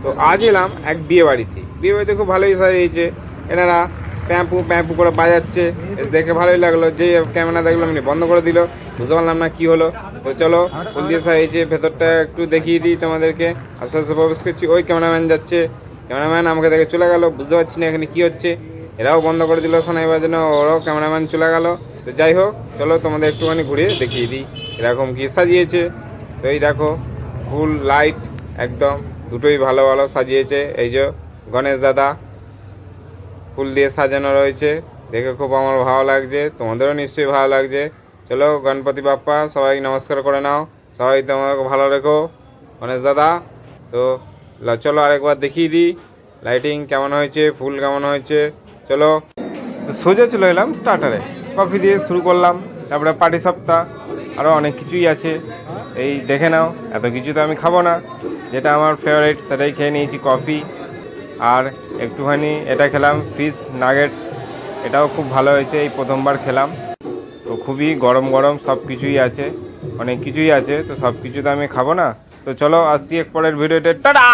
তো আজ এলাম এক বিয়ে বাড়িতে খুব ভালোই সাজিয়েছে এনারা। প্যাম্পু প্যাম্পু করে বাজাচ্ছে, দেখে ভালোই লাগলো। যে ক্যামেরা দেখলাম এমনি বন্ধ করে দিল, বুঝতে পারলাম না কি হলো। তো চলো ফুল দিয়ে সাজিয়েছে, ভেতরটা একটু দেখিয়ে দিই তোমাদেরকে। আস্তে আস্তে প্রবেশ করছি, ওই ক্যামেরাম্যান যাচ্ছে, ক্যামেরাম্যান আমাকে দেখে চলে গেল, বুঝতে পারছি না এখানে কি হচ্ছে। এরাও বন্ধ করে দিল সানাই বাজানো, ওরাও ক্যামেরাম্যান চলে গেল। তো যাই হোক, চলো তোমাদের একটুখানি ঘুরিয়ে দেখিয়ে দিই এরকম কি সাজিয়েছে। তো এই দেখো, ফুল লাইট একদম দুটোই ভালো ভালো সাজিয়েছে। এই যে গণেশ দাদা ফুল দিয়ে সাজানো রয়েছে, দেখে খুব আমার ভালো লাগছে, তোমাদেরও নিশ্চয়ই ভালো লাগছে। চলো গণপতি বাপ্পা সবাই নমস্কার করে নাও, সবাই তোমাকে ভালো রেখো গণেশ দাদা। তো চলো আরেকবার দেখিয়ে দিই লাইটিং কেমন হয়েছে, ফুল কেমন হয়েছে। চলো সোজা চলে এলাম স্টার্টারে, কফি দিয়ে শুরু করলাম, তারপরে পাটি সপ্তাহ, আরও অনেক কিছুই আছে। এই দেখে নাও, এত কিছু তো আমি খাবো না, যেটা আমার ফেভারিট সেটাই খেয়ে নিয়েছি, কফি। আর একটুখানি এটা খেলাম ফিশ নাগেটস, এটাও খুব ভালো হয়েছে, এই প্রথমবার খেলাম। তো খুবই গরম গরম সব কিছুই আছে, অনেক কিছুই আছে, তো সব কিছু তো আমি খাবো না। তো চলো আসছি এক পরের ভিডিওতে, টাটা।